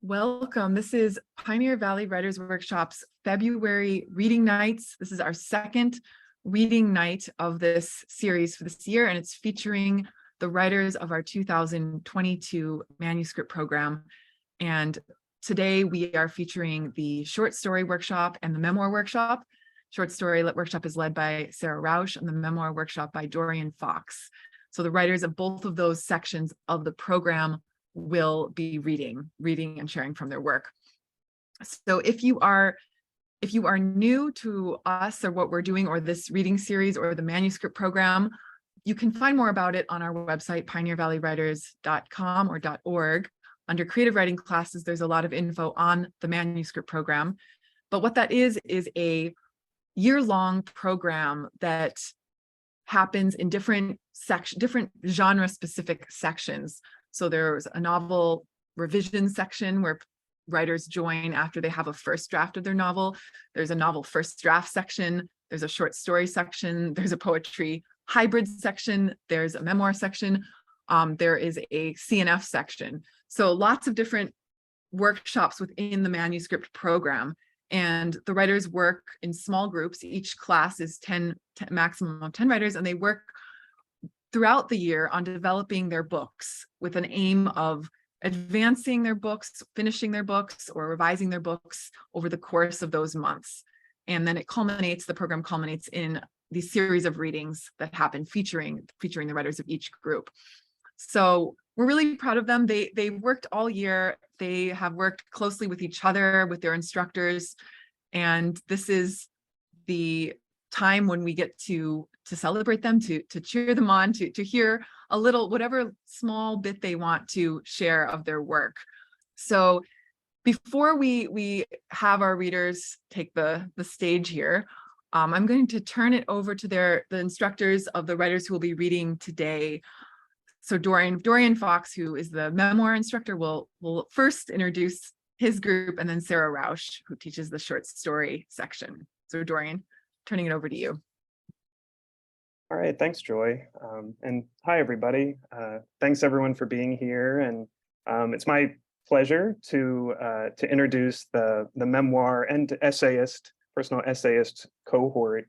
Welcome. This is Pioneer Valley Writers Workshop's February reading nights. This is our second reading night of this series for this year, and it's featuring the writers of our 2022 manuscript program. And today we are featuring the short story workshop and the memoir workshop. Short story workshop is led by Sara Rauch and the memoir workshop by Dorian. So the writers of both of those sections of the program will be reading and sharing from their work. So if you are new to us or what we're doing or this reading series or the manuscript program, you can find more about it on our website, pioneervalleywriters.com or .org. Under creative writing classes, there's a lot of info on the manuscript program. But what that is a year-long program that happens in different genre-specific sections. So there's a novel revision section where writers join after they have a first draft of their novel. There's a novel first draft section. There's a short story section. There's a poetry hybrid section. There's a memoir section. There is a CNF section. So lots of different workshops within the manuscript program. And the writers work in small groups. Each class is 10 maximum of 10 writers, and they work throughout the year on developing their books with an aim of advancing their books, finishing their books, or revising their books over the course of those months. And then the program culminates in these series of readings that happen featuring the writers of each group. So we're really proud of them. They worked all year. They have worked closely with each other, with their instructors. And this is the time when we get to celebrate them, to cheer them on, to hear a little, whatever small bit they want to share of their work. So before we have our readers take the stage here, I'm going to turn it over to the instructors of the writers who will be reading today. So Dorian Fox, who is the memoir instructor, will first introduce his group, and then Sara Rauch, who teaches the short story section. So Dorian, turning it over to you. All right, thanks, Joy. And hi, everybody. Thanks, everyone, for being here. And it's my pleasure to introduce the memoir and personal essayist cohort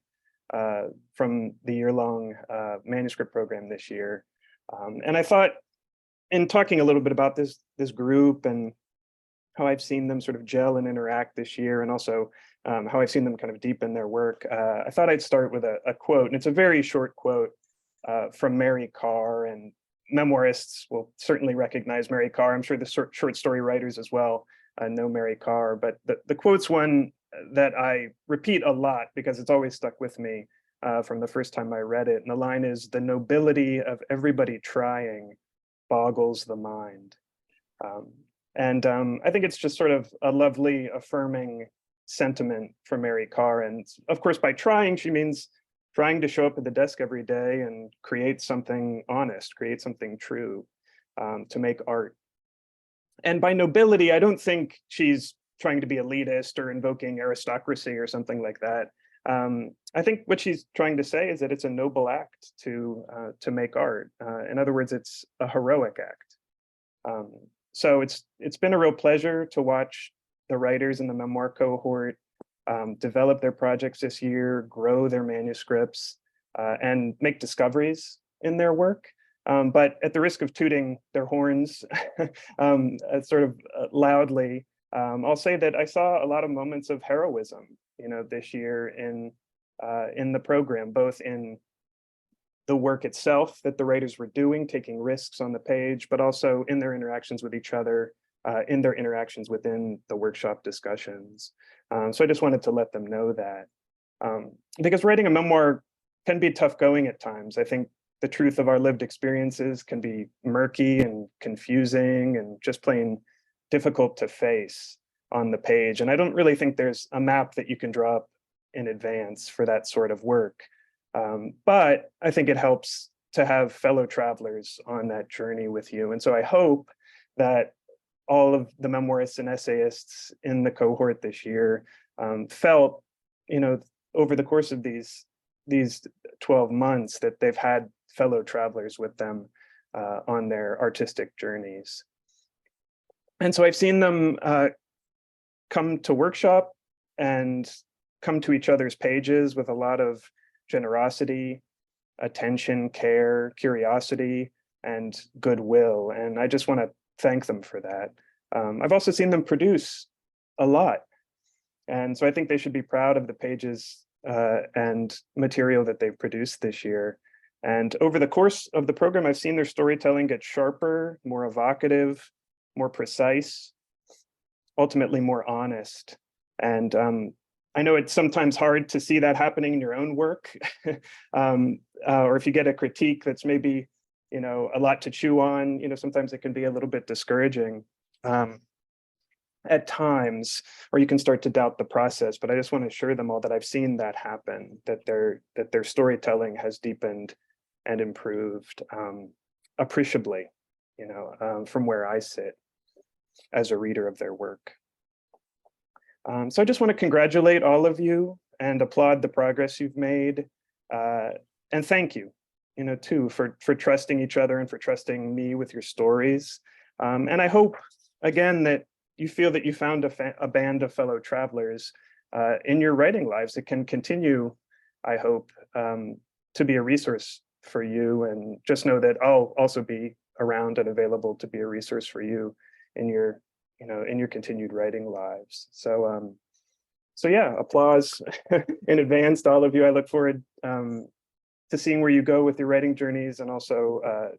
from the year-long manuscript program this year. And I thought, in talking a little bit about this group and how I've seen them sort of gel and interact this year, and also how I've seen them kind of deepen their work, I thought I'd start with a quote, and it's a very short quote from Mary Karr, and memoirists will certainly recognize Mary Karr. I'm sure the short story writers as well know Mary Karr, but the quote's one that I repeat a lot because it's always stuck with me from the first time I read it. And the line is, "The nobility of everybody trying boggles the mind." I think it's just sort of a lovely, affirming sentiment for Mary Karr. And of course, by trying, she means trying to show up at the desk every day and create something honest, create something true, to make art. And by nobility, I don't think she's trying to be elitist or invoking aristocracy or something like that. I think what she's trying to say is that it's a noble act to make art. In other words, it's a heroic act. So it's been a real pleasure to watch the writers in the memoir cohort develop their projects this year, grow their manuscripts, and make discoveries in their work. But at the risk of tooting their horns sort of loudly, I'll say that I saw a lot of moments of heroism, this year in the program, both in the work itself that the writers were doing, taking risks on the page, but also in their interactions with each other, in their interactions within the workshop discussions. So I just wanted to let them know that. Because writing a memoir can be tough going at times. I think the truth of our lived experiences can be murky and confusing and just plain difficult to face on the page. And I don't really think there's a map that you can draw up in advance for that sort of work. But I think it helps to have fellow travelers on that journey with you. And so I hope that all of the memoirists and essayists in the cohort this year felt, over the course of these 12 months, that they've had fellow travelers with them on their artistic journeys. And so I've seen them come to workshop and come to each other's pages with a lot of generosity, attention, care, curiosity, and goodwill. And I just want to thank them for that. I've also seen them produce a lot. And so I think they should be proud of the pages and material that they've produced this year. And over the course of the program, I've seen their storytelling get sharper, more evocative, more precise, ultimately more honest. And I know it's sometimes hard to see that happening in your own work, or if you get a critique that's maybe, a lot to chew on, sometimes it can be a little bit discouraging at times, or you can start to doubt the process. But I just want to assure them all that I've seen that happen, that their storytelling has deepened and improved appreciably, from where I sit as a reader of their work. So I just want to congratulate all of you and applaud the progress you've made, and thank you, too, for trusting each other and for trusting me with your stories. And I hope, again, that you feel that you found a band of fellow travelers in your writing lives that can continue, I hope, to be a resource for you. And just know that I'll also be around and available to be a resource for you in your continued writing lives. So yeah, applause in advance to all of you. I look forward to seeing where you go with your writing journeys, and also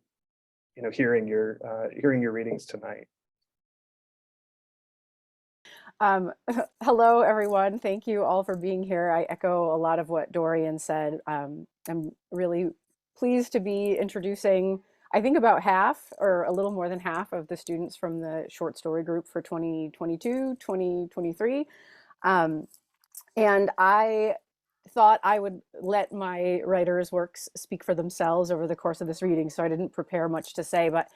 hearing your readings tonight. Hello, everyone. Thank you all for being here. I echo a lot of what Dorian said. I'm really pleased to be introducing, I think, about half or a little more than half of the students from the short story group for 2022, 2023. And I thought I would let my writers' works speak for themselves over the course of this reading, so I didn't prepare much to say. But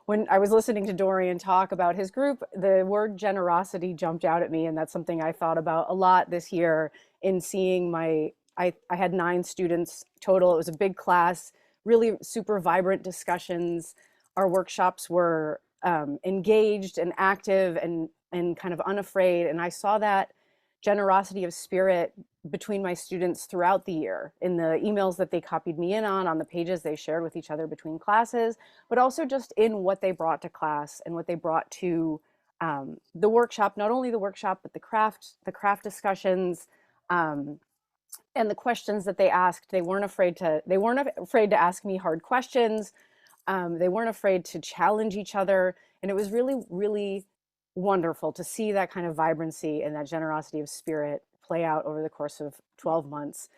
when I was listening to Dorian talk about his group, the word generosity jumped out at me, and that's something I thought about a lot this year in seeing I had 9 students total. It was a big class, really super vibrant discussions. Our workshops were engaged and active and kind of unafraid, and I saw that generosity of spirit between my students throughout the year in the emails that they copied me in on the pages they shared with each other between classes, but also just in what they brought to class and what they brought to the workshop, not only the workshop, but the craft discussions, and the questions that they asked. They weren't afraid to ask me hard questions. They weren't afraid to challenge each other. And it was really, really wonderful to see that kind of vibrancy and that generosity of spirit play out over the course of 12 months.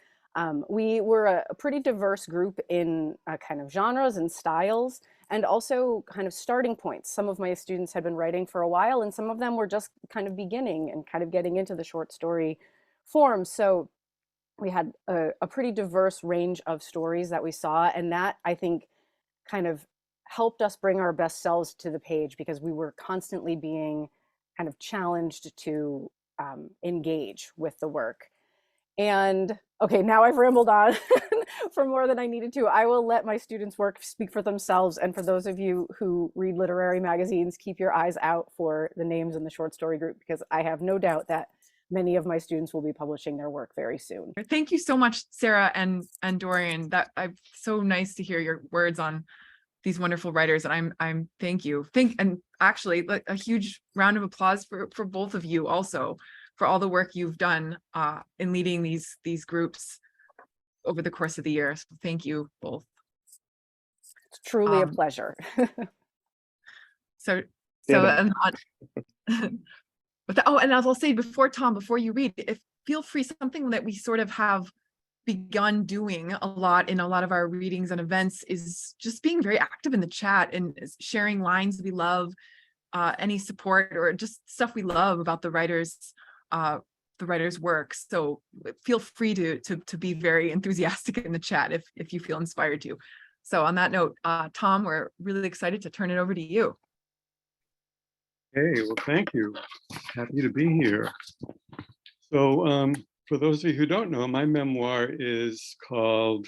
We were a pretty diverse group in kind of genres and styles, and also kind of starting points. Some of my students had been writing for a while, and some of them were just kind of beginning and kind of getting into the short story form. So we had a pretty diverse range of stories that we saw, and that, I think, kind of helped us bring our best selves to the page, because we were constantly being kind of challenged to engage with the work. And okay, now I've rambled on for more than I needed to. I will let my students' work speak for themselves. And for those of you who read literary magazines, keep your eyes out for the names in the short story group, because I have no doubt that many of my students will be publishing their work very soon. Thank you so much, Sara and Dorian. It's so nice to hear your words on these wonderful writers, and I'm thank you. And actually, like, a huge round of applause for both of you also, for all the work you've done in leading these groups over the course of the year. So thank you both. It's truly a pleasure. So and and I'll say before, Tom, before you read, feel free, something that we sort of have begun doing a lot in a lot of our readings and events is just being very active in the chat and sharing lines we love, any support or just stuff we love about the writer's work. So feel free to be very enthusiastic in the chat if you feel inspired to. So on that note, Tom, we're really excited to turn it over to you. Hey, well, thank you. Happy to be here. So for those of you who don't know, my memoir is called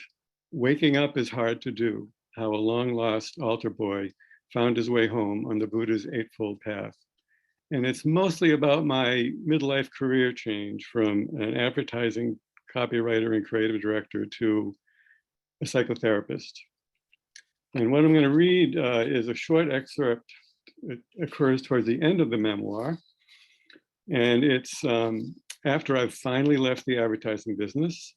Waking Up is Hard to Do, How a Long Lost Altar Boy Found His Way Home on the Buddha's Eightfold Path. And it's mostly about my midlife career change from an advertising copywriter and creative director to a psychotherapist. And what I'm going to read is a short excerpt. It occurs towards the end of the memoir. And it's after I've finally left the advertising business.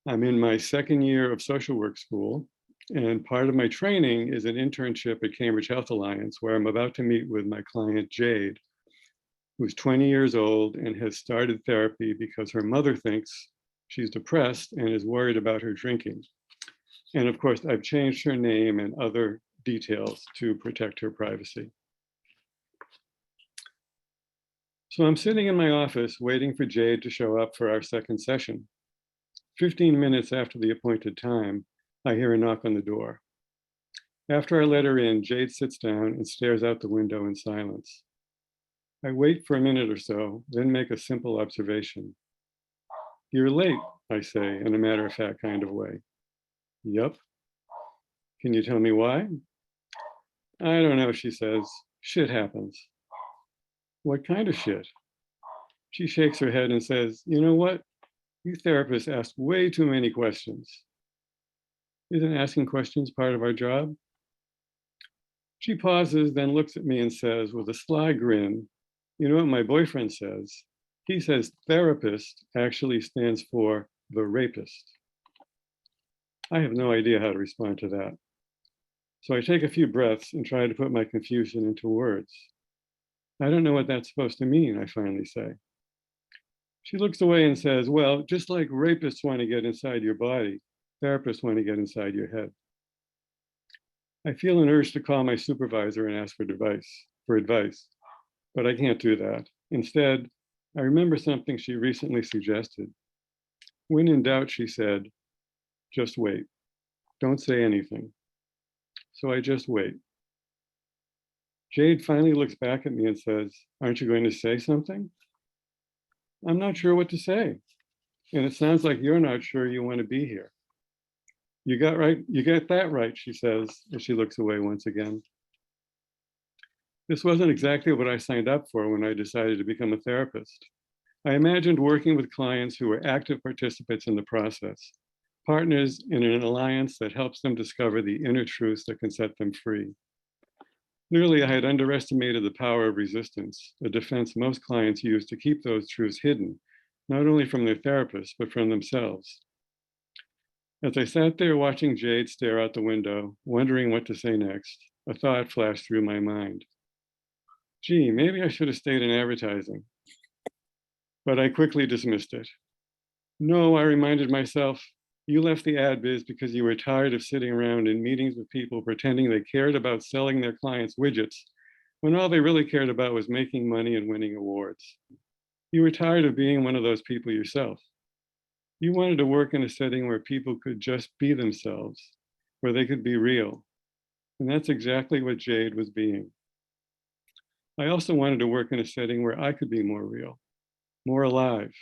I'm in my second year of social work school. And part of my training is an internship at Cambridge Health Alliance, where I'm about to meet with my client, Jade, who's 20 years old and has started therapy because her mother thinks she's depressed and is worried about her drinking. And of course, I've changed her name and other details to protect her privacy. So I'm sitting in my office waiting for Jade to show up for our second session. 15 minutes after the appointed time, I hear a knock on the door. After I let her in, Jade sits down and stares out the window in silence. I wait for a minute or so, then make a simple observation. "You're late," I say in a matter-of-fact kind of way. "Yup." "Can you tell me why?" "I don't know," she says. "Shit happens." "What kind of shit?" She shakes her head and says, "You know what? You therapists ask way too many questions." "Isn't asking questions part of our job?" She pauses, then looks at me and says with a sly grin, "You know what my boyfriend says? He says therapist actually stands for the rapist." I have no idea how to respond to that. So I take a few breaths and try to put my confusion into words. "I don't know what that's supposed to mean," I finally say. She looks away and says, "Well, just like rapists want to get inside your body, therapists want to get inside your head." I feel an urge to call my supervisor and ask for advice, but I can't do that. Instead, I remember something she recently suggested. When in doubt, she said, "Just wait. Don't say anything." So I just wait. Jade finally looks back at me and says, "Aren't you going to say something?" I'm not sure what to say. And it sounds like you're not sure you want to be here. You got that right, she says, as she looks away once again. This wasn't exactly what I signed up for when I decided to become a therapist. I imagined working with clients who were active participants in the process, partners in an alliance that helps them discover the inner truths that can set them free. Clearly, I had underestimated the power of resistance, a defense most clients use to keep those truths hidden, not only from their therapist, but from themselves. As I sat there watching Jade stare out the window, wondering what to say next, a thought flashed through my mind. Gee, maybe I should have stayed in advertising. But I quickly dismissed it. No, I reminded myself, you left the ad biz because you were tired of sitting around in meetings with people pretending they cared about selling their clients widgets when all they really cared about was making money and winning awards. You were tired of being one of those people yourself. You wanted to work in a setting where people could just be themselves, where they could be real. And that's exactly what Jade was being. I also wanted to work in a setting where I could be more real, more alive,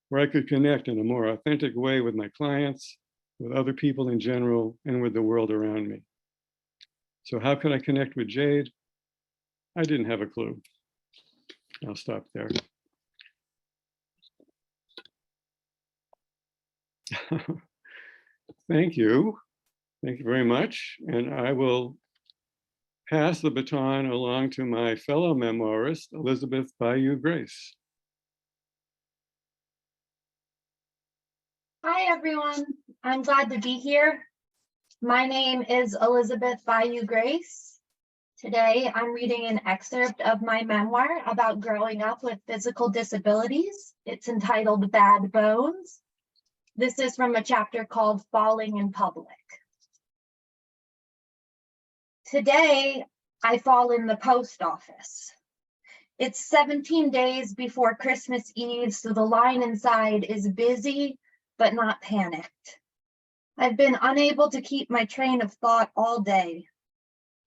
where I could connect in a more authentic way with my clients, with other people in general, and with the world around me. So how could I connect with Jade? I didn't have a clue. I'll stop there. Thank you. Thank you very much. And I will pass the baton along to my fellow memoirist, Elizabeth Bayou-Grace. Hi, everyone. I'm glad to be here. My name is Elizabeth Bayou-Grace. Today, I'm reading an excerpt of my memoir about growing up with physical disabilities. It's entitled Bad Bones. This is from a chapter called Falling in Public. Today, I fall in the post office. It's 17 days before Christmas Eve, so the line inside is busy, but not panicked. I've been unable to keep my train of thought all day.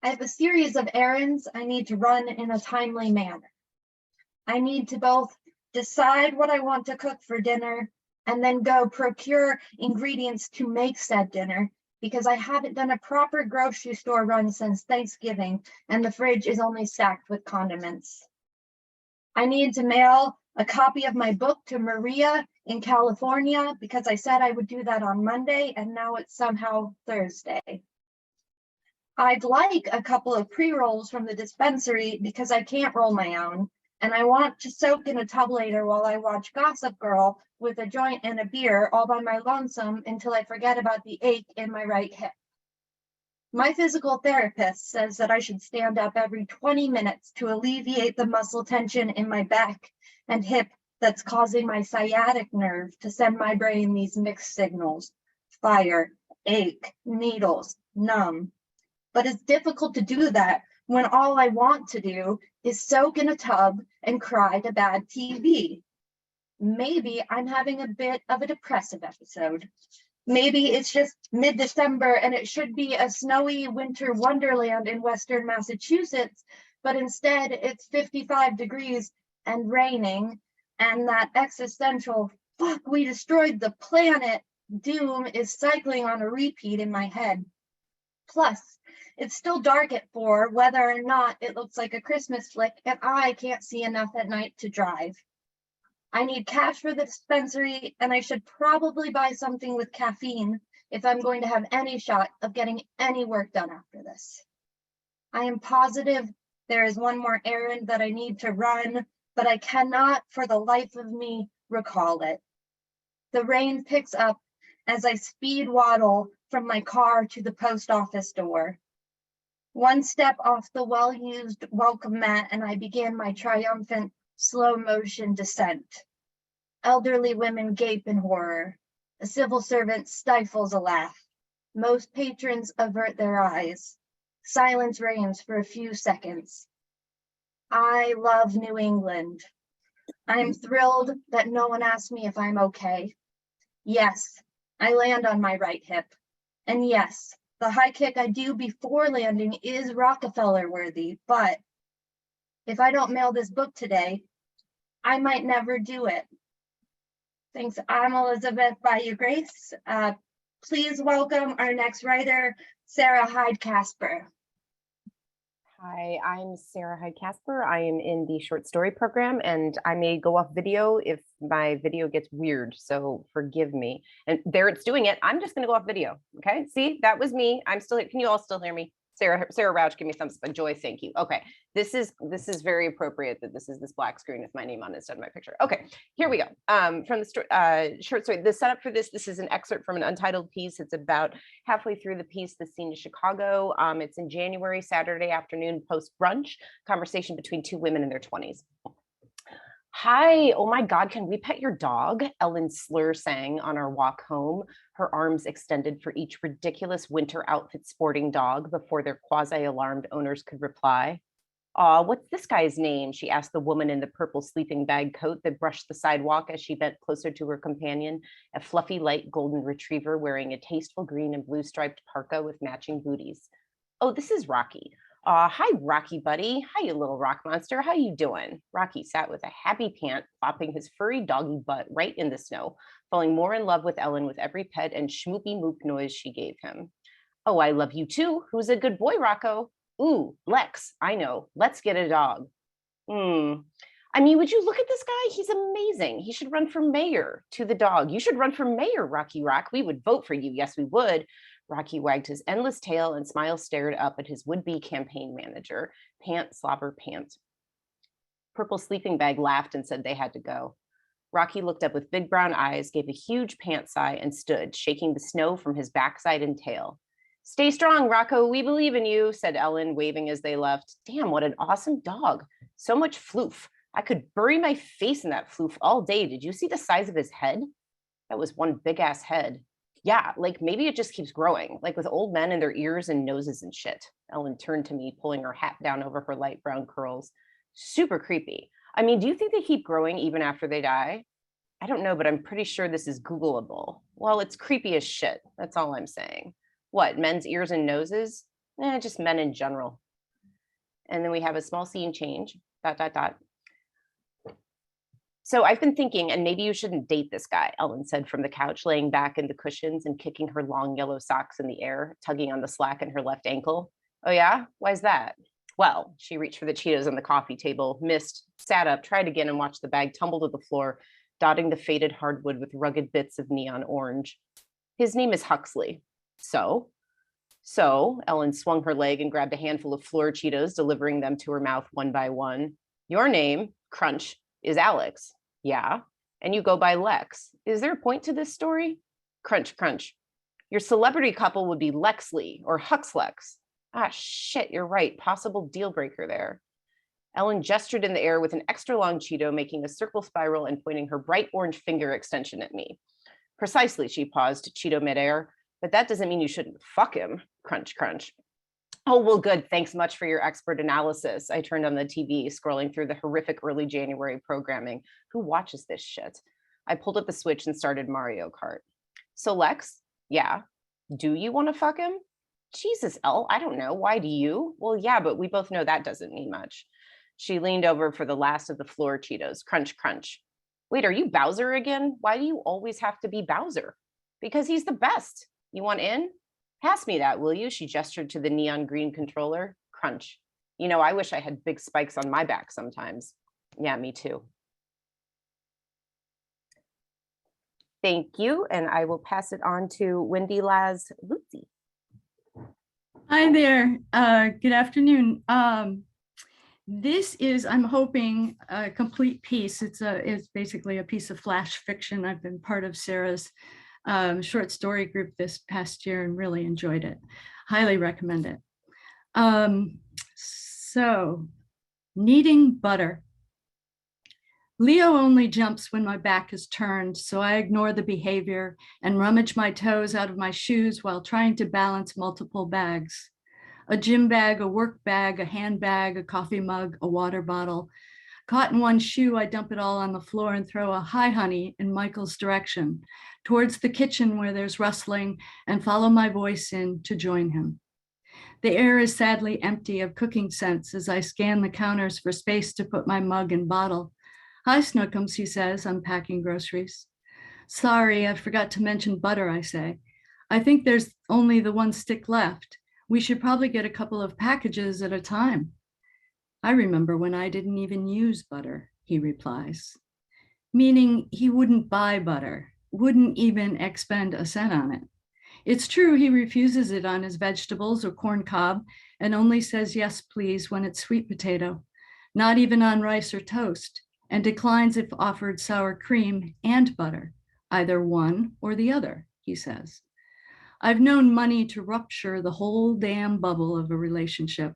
I have a series of errands I need to run in a timely manner. I need to both decide what I want to cook for dinner and then go procure ingredients to make said dinner because I haven't done a proper grocery store run since Thanksgiving and the fridge is only stacked with condiments. I need to mail a copy of my book to Maria in California because I said I would do that on Monday and now it's somehow Thursday. I'd like a couple of pre-rolls from the dispensary because I can't roll my own, and I want to soak in a tub later while I watch Gossip Girl with a joint and a beer all by my lonesome until I forget about the ache in my right hip. My physical therapist says that I should stand up every 20 minutes to alleviate the muscle tension in my back and hip that's causing my sciatic nerve to send my brain these mixed signals: fire, ache, needles, numb. But it's difficult to do that when all I want to do is soak in a tub and cry to bad TV. Maybe I'm having a bit of a depressive episode. Maybe it's just mid-December and it should be a snowy winter wonderland in Western Massachusetts, but instead it's 55 degrees and raining, and that existential, fuck, we destroyed the planet doom is cycling on a repeat in my head. Plus, it's still dark at 4, whether or not it looks like a Christmas flick, and I can't see enough at night to drive. I need cash for the dispensary, and I should probably buy something with caffeine if I'm going to have any shot of getting any work done after this. I am positive there is one more errand that I need to run, but I cannot for the life of me recall it. The rain picks up as I speed waddle from my car to the post office door. One step off the well-used welcome mat and I begin my triumphant slow motion descent. Elderly women gape in horror. A civil servant stifles a laugh. Most patrons avert their eyes. Silence reigns for a few seconds. I love New England. I am thrilled that no one asked me if I'm okay. Yes, I land on my right hip. And yes, the high kick I do before landing is Rockefeller worthy, but if I don't mail this book today, I might never do it. Thanks. I'm Elizabeth Bayou-Grace. Please welcome our next writer, Sara Hyde Kaspar. Hi, I'm Sara Hyde Kaspar. I am in the short story program and I may go off video if my video gets weird, so forgive me. And there it's doing it. I'm just gonna go off video, okay? See, that was me. I'm still here. Can you all still hear me? Sara Rauch, give me thumbs up. Joy, thank you. Okay, this is very appropriate that this is this black screen with my name on it instead of my picture. Okay, here we go. From the short story, the setup for this is an excerpt from an untitled piece. It's about halfway through the piece, The Scene to Chicago. It's in January, Saturday afternoon, post-brunch, conversation between two women in their 20s. Hi, oh my God, can we pet your dog? Ellen Slur sang on our walk home, her arms extended for each ridiculous winter outfit sporting dog before their quasi-alarmed owners could reply. Aw, what's this guy's name? She asked the woman in the purple sleeping bag coat that brushed the sidewalk as she bent closer to her companion, a fluffy light golden retriever wearing a tasteful green and blue striped parka with matching booties. Oh, this is Rocky. Hi, Rocky buddy. Hi, you little rock monster. How you doing? Rocky sat with a happy pant, flopping his furry doggy butt right in the snow, falling more in love with Ellen with every pet and schmoopy moop noise she gave him. Oh, I love you too. Who's a good boy, Rocco? Ooh, Lex. I know. Let's get a dog. I mean, would you look at this guy? He's amazing. He should run for mayor. To the dog. You should run for mayor, Rocky Rock. We would vote for you. Yes, we would. Rocky wagged his endless tail and Smile stared up at his would-be campaign manager. Pant, slobber, pant. Purple sleeping bag laughed and said they had to go. Rocky looked up with big brown eyes, gave a huge pant sigh, and stood, shaking the snow from his backside and tail. Stay strong, Rocco. We believe in you, said Ellen, waving as they left. Damn, what an awesome dog. So much floof. I could bury my face in that floof all day. Did you see the size of his head? That was one big-ass head. Yeah, like maybe it just keeps growing, like with old men and their ears and noses and shit. Ellen turned to me, pulling her hat down over her light brown curls. Super creepy. I mean, do you think they keep growing even after they die? I don't know, but I'm pretty sure this is Googleable. Well, it's creepy as shit. That's all I'm saying. What, men's ears and noses? Just men in general. And then we have a small scene change, ... So I've been thinking, and maybe you shouldn't date this guy, Ellen said from the couch, laying back in the cushions and kicking her long yellow socks in the air, tugging on the slack in her left ankle. Oh yeah? Why's that? Well, she reached for the Cheetos on the coffee table, missed, sat up, tried again, and watched the bag tumble to the floor, dotting the faded hardwood with rugged bits of neon orange. His name is Huxley. So, Ellen swung her leg and grabbed a handful of floor Cheetos, delivering them to her mouth one by one. Your name, crunch, is Alex. Yeah. And you go by Lex. Is there a point to this story? Crunch, crunch. Your celebrity couple would be Lexley or Huxlex. Ah, shit, you're right. Possible deal breaker there. Ellen gestured in the air with an extra long Cheeto, making a circle spiral and pointing her bright orange finger extension at me. Precisely, she paused, Cheeto midair. But that doesn't mean you shouldn't fuck him. Crunch, crunch. Oh, well, good. Thanks much for your expert analysis. I turned on the TV, scrolling through the horrific early January programming. Who watches this shit? I pulled up the switch and started Mario Kart. So Lex, yeah, do you want to fuck him? Jesus, Elle, I don't know. Why do you? Well, yeah, but we both know that doesn't mean much. She leaned over for the last of the floor Cheetos. Crunch, crunch. Wait, are you Bowser again? Why do you always have to be Bowser? Because he's the best. You want in? Pass me that, will you? She gestured to the neon green controller. Crunch. You know, I wish I had big spikes on my back sometimes. Yeah, me too. Thank you. And I will pass it on to Wendy Lass-Luzi. Hi there. Good afternoon. This is, I'm hoping, a complete piece. It's basically a piece of flash fiction. I've been part of Sara's short story group this past year and really enjoyed it. Highly recommend it. So, kneading butter. Leo only jumps when my back is turned, so I ignore the behavior and rummage my toes out of my shoes while trying to balance multiple bags. A gym bag, a work bag, a handbag, a coffee mug, a water bottle. Caught in one shoe, I dump it all on the floor and throw a "hi, honey" in Michael's direction, towards the kitchen where there's rustling, and follow my voice in to join him. The air is sadly empty of cooking scents as I scan the counters for space to put my mug and bottle. "Hi, Snookums," he says, unpacking groceries. "Sorry, I forgot to mention butter," I say. "I think there's only the one stick left. We should probably get a couple of packages at a time." "I remember when I didn't even use butter," he replies. Meaning he wouldn't buy butter, wouldn't even expend a cent on it. It's true he refuses it on his vegetables or corn cob and only says yes, please, when it's sweet potato, not even on rice or toast, and declines if offered sour cream and butter, either one or the other, he says. I've known money to rupture the whole damn bubble of a relationship.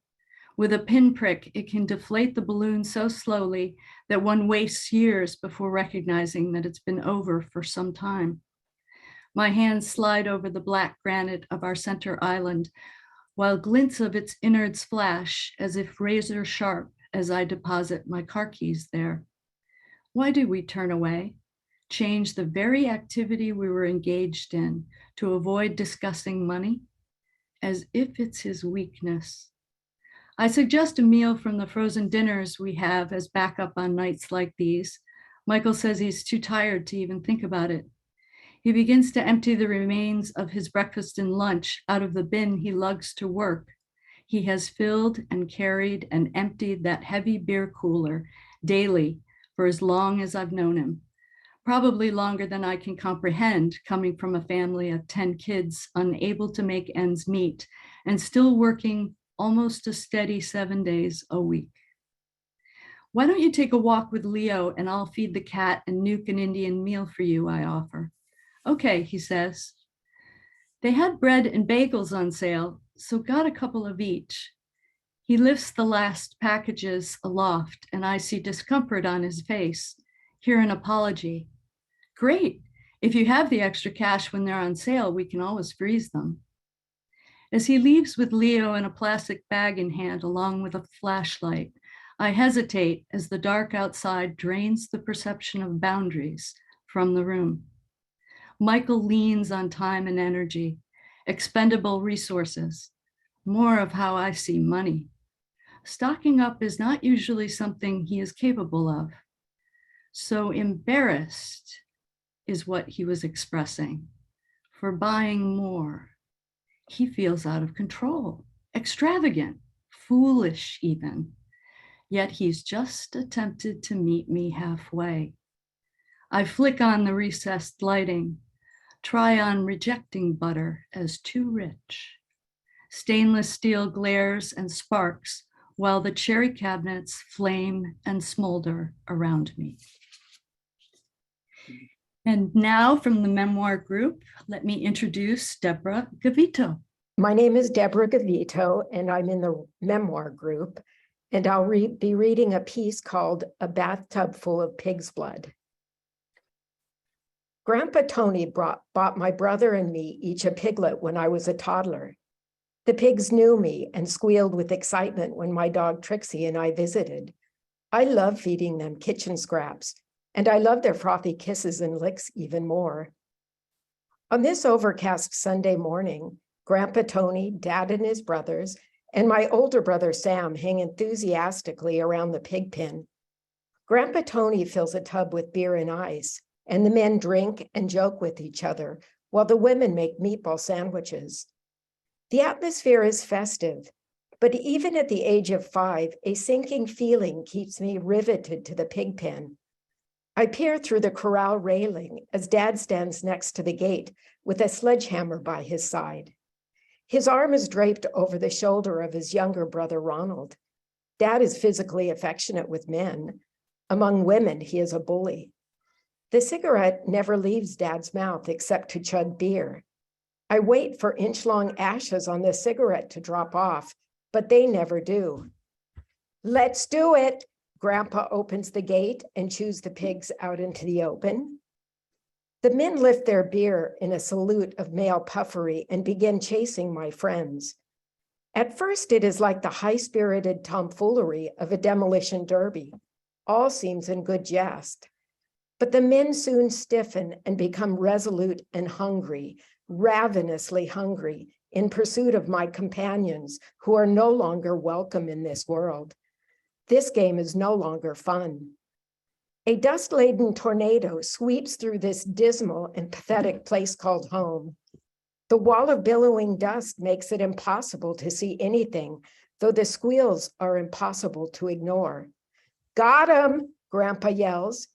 With a pinprick, it can deflate the balloon so slowly that one wastes years before recognizing that it's been over for some time. My hands slide over the black granite of our center island, while glints of its innards flash as if razor sharp as I deposit my car keys there. Why do we turn away? Change the very activity we were engaged in to avoid discussing money? As if it's his weakness. I suggest a meal from the frozen dinners we have as backup on nights like these. Michael says he's too tired to even think about it. He begins to empty the remains of his breakfast and lunch out of the bin he lugs to work. He has filled and carried and emptied that heavy beer cooler daily for as long as I've known him. Probably longer than I can comprehend, coming from a family of 10 kids unable to make ends meet and still working almost a steady 7 days a week. "Why don't you take a walk with Leo and I'll feed the cat and nuke an Indian meal for you," I offer. "Okay," he says. They had bread and bagels on sale, so got a couple of each. He lifts the last packages aloft and I see discomfort on his face. Hear an apology. "Great. If you have the extra cash when they're on sale, we can always freeze them." As he leaves with Leo and a plastic bag in hand along with a flashlight, I hesitate as the dark outside drains the perception of boundaries from the room. Michael leans on time and energy, expendable resources, more of how I see money. Stocking up is not usually something he is capable of. So embarrassed is what he was expressing for buying more. He feels out of control, extravagant, foolish even. Yet he's just attempted to meet me halfway. I flick on the recessed lighting, try on rejecting butter as too rich. Stainless steel glares and sparks while the cherry cabinets flame and smolder around me. And now from the memoir group, let me introduce Deborah Gavito. My name is Deborah Gavito, and I'm in the memoir group, and I'll be reading a piece called A Bathtub Full of Pig's Blood. Grandpa Tony bought my brother and me each a piglet when I was a toddler. The pigs knew me and squealed with excitement when my dog Trixie and I visited. I love feeding them kitchen scraps, and I love their frothy kisses and licks even more. On this overcast Sunday morning, Grandpa Tony, Dad and his brothers, and my older brother Sam hang enthusiastically around the pig pen. Grandpa Tony fills a tub with beer and ice, and the men drink and joke with each other, while the women make meatball sandwiches. The atmosphere is festive, but even at the age of 5, a sinking feeling keeps me riveted to the pig pen. I peer through the corral railing as Dad stands next to the gate with a sledgehammer by his side. His arm is draped over the shoulder of his younger brother, Ronald. Dad is physically affectionate with men. Among women, he is a bully. The cigarette never leaves Dad's mouth except to chug beer. I wait for inch-long ashes on the cigarette to drop off, but they never do. Let's do it. Grandpa opens the gate and chews the pigs out into the open. The men lift their beer in a salute of male puffery and begin chasing my friends. At first, it is like the high-spirited tomfoolery of a demolition derby. All seems in good jest. But the men soon stiffen and become resolute and hungry, ravenously hungry, in pursuit of my companions who are no longer welcome in this world. This game is no longer fun. A dust-laden tornado sweeps through this dismal and pathetic place called home. The wall of billowing dust makes it impossible to see anything, though the squeals are impossible to ignore. Got him, Grandpa yells.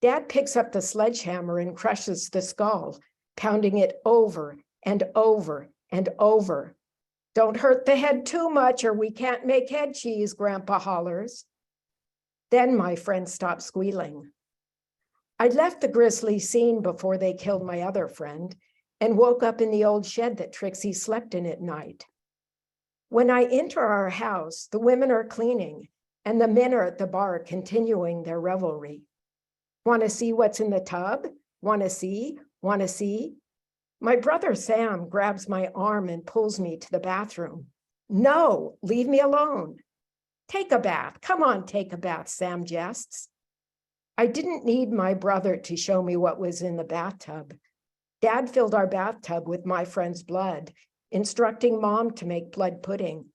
Dad picks up the sledgehammer and crushes the skull, pounding it over and over and over. Don't hurt the head too much or we can't make head cheese, Grandpa hollers. Then my friend stopped squealing. I left the grisly scene before they killed my other friend and woke up in the old shed that Trixie slept in at night. When I enter our house, the women are cleaning and the men are at the bar continuing their revelry. Want to see what's in the tub? Want to see? Want to see? My brother Sam grabs my arm and pulls me to the bathroom. No, leave me alone. Take a bath. Come on, take a bath, Sam jests. I didn't need my brother to show me what was in the bathtub. Dad filled our bathtub with my friend's blood, instructing Mom to make blood pudding.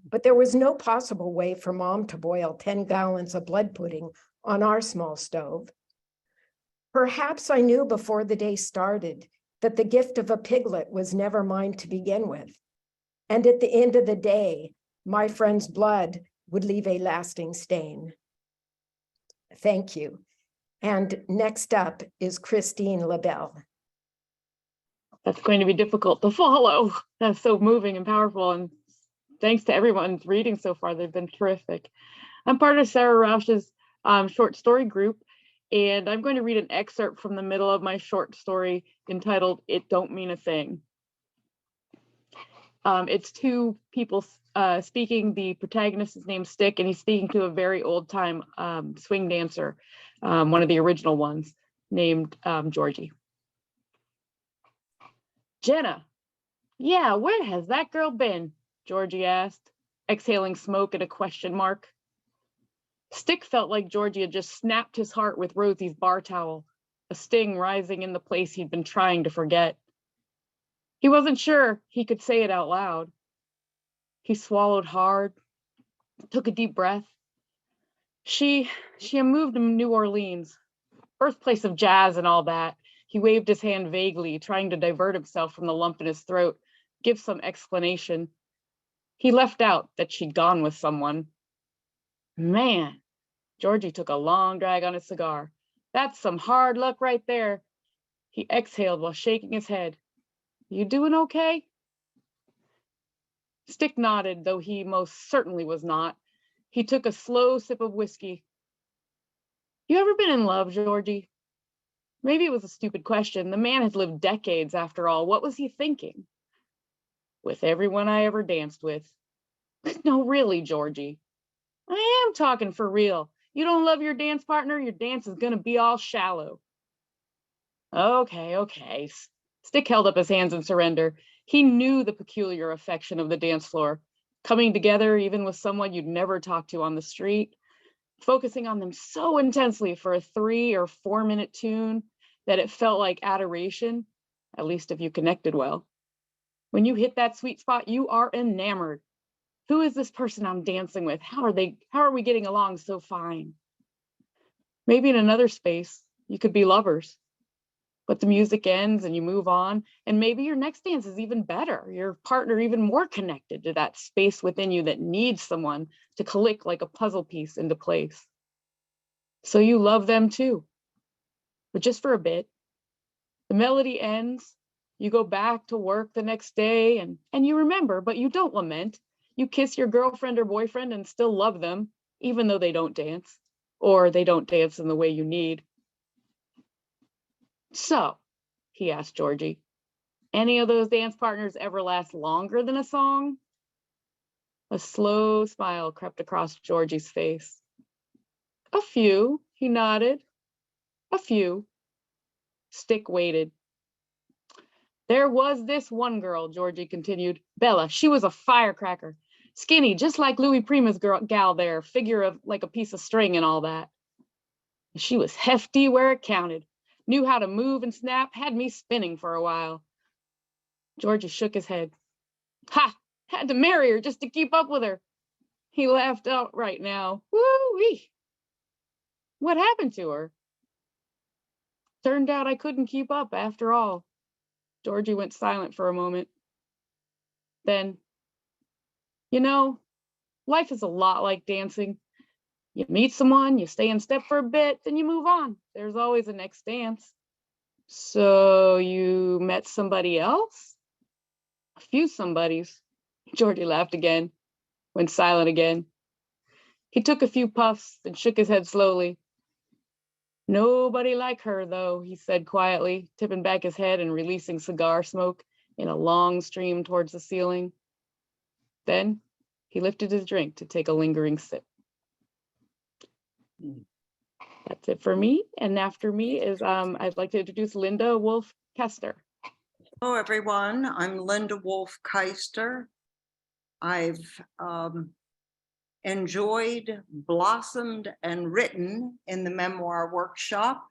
But there was no possible way for Mom to boil 10 gallons of blood pudding on our small stove. Perhaps I knew before the day started that the gift of a piglet was never mine to begin with. And at the end of the day, my friend's blood would leave a lasting stain. Thank you. And next up is Christine LeBel. That's going to be difficult to follow. That's so moving and powerful. And thanks to everyone's reading so far. They've been terrific. I'm part of Sara Rauch's short story group, and I'm going to read an excerpt from the middle of my short story entitled, It Don't Mean a Thing. It's two people speaking. The protagonist is named Stick, and he's speaking to a very old time swing dancer, one of the original ones, named Georgie. Jenna, yeah, where has that girl been? Georgie asked, exhaling smoke and a question mark. Stick felt like Georgie had just snapped his heart with Rosie's bar towel, a sting rising in the place he'd been trying to forget. He wasn't sure he could say it out loud. He swallowed hard, took a deep breath. She had moved to New Orleans, birthplace of jazz and all that. He waved his hand vaguely, trying to divert himself from the lump in his throat, give some explanation. He left out that she'd gone with someone. Man, Georgie took a long drag on his cigar. That's some hard luck right there. He exhaled while shaking his head. You doing okay? Stick nodded, though he most certainly was not. He took a slow sip of whiskey. You ever been in love, Georgie? Maybe it was a stupid question. The man had lived decades after all. What was he thinking? With everyone I ever danced with. No, really, Georgie. I am talking for real. You don't love your dance partner, your dance is gonna be all shallow. Okay. Stick held up his hands in surrender. He knew the peculiar affection of the dance floor, coming together even with someone you'd never talked to on the street, focusing on them so intensely for a 3 or 4 minute tune that it felt like adoration, at least if you connected well. When you hit that sweet spot, you are enamored. Who is this person I'm dancing with? How are we getting along so fine? Maybe in another space, you could be lovers, but the music ends and you move on, and maybe your next dance is even better, your partner even more connected to that space within you that needs someone to click like a puzzle piece into place. So you love them too, but just for a bit. The melody ends, you go back to work the next day, and you remember, but you don't lament. You kiss your girlfriend or boyfriend and still love them, even though they don't dance, or they don't dance in the way you need. So, he asked Georgie, any of those dance partners ever last longer than a song? A slow smile crept across Georgie's face. A few, he nodded. A few. Stick waited. There was this one girl, Georgie continued, Bella. She was a firecracker. Skinny, just like Louis Prima's gal there, figure of like a piece of string and all that. She was hefty where it counted, knew how to move and snap, had me spinning for a while. Georgie shook his head. Ha! Had to marry her just to keep up with her. He laughed outright now. Woo-wee! What happened to her? Turned out I couldn't keep up after all. Georgie went silent for a moment. Then, you know, life is a lot like dancing. You meet someone, you stay in step for a bit, then you move on. There's always a next dance. So you met somebody else? A few somebodies. Georgie laughed again, went silent again. He took a few puffs and shook his head slowly. Nobody like her, though, he said quietly, tipping back his head and releasing cigar smoke in a long stream towards the ceiling. Then he lifted his drink to take a lingering sip. That's it for me. And after me is, I'd like to introduce Linda Wolfe Keister. Hello, everyone. I'm Linda Wolfe Keister. I've enjoyed, blossomed, and written in the memoir workshop.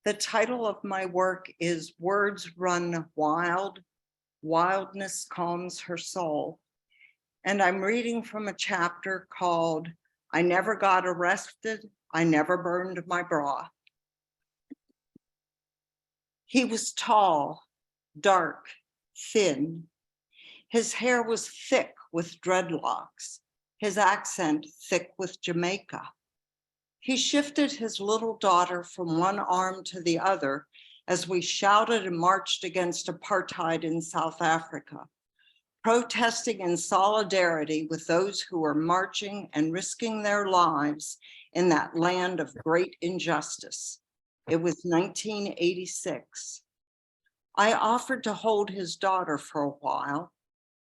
The title of my work is Words Run Wild, Wildness Calms Her Soul. And I'm reading from a chapter called I Never Got Arrested, I Never Burned My Bra. He was tall, dark, thin. His hair was thick with dreadlocks, his accent thick with Jamaica. He shifted his little daughter from one arm to the other as we shouted and marched against apartheid in South Africa, protesting in solidarity with those who were marching and risking their lives in that land of great injustice. It was 1986. I offered to hold his daughter for a while.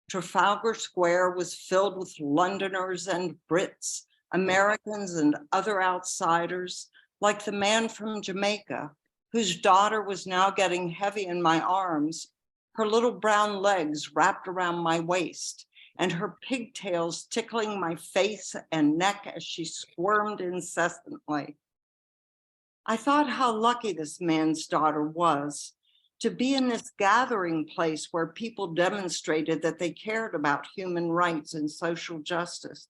Trafalgar Square was filled with Londoners and Brits, Americans and other outsiders, like the man from Jamaica, whose daughter was now getting heavy in my arms, her little brown legs wrapped around my waist, and her pigtails tickling my face and neck as she squirmed incessantly. I thought how lucky this man's daughter was to be in this gathering place where people demonstrated that they cared about human rights and social justice.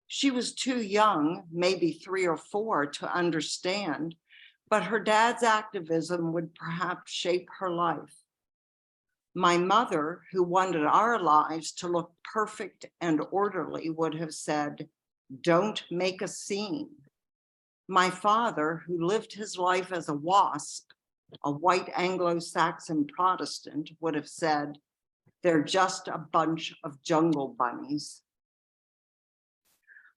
She was too young, maybe 3 or 4, to understand, but her dad's activism would perhaps shape her life. My mother, who wanted our lives to look perfect and orderly, would have said, "Don't make a scene." My father, who lived his life as a WASP, a white Anglo-Saxon Protestant, would have said, "They're just a bunch of jungle bunnies."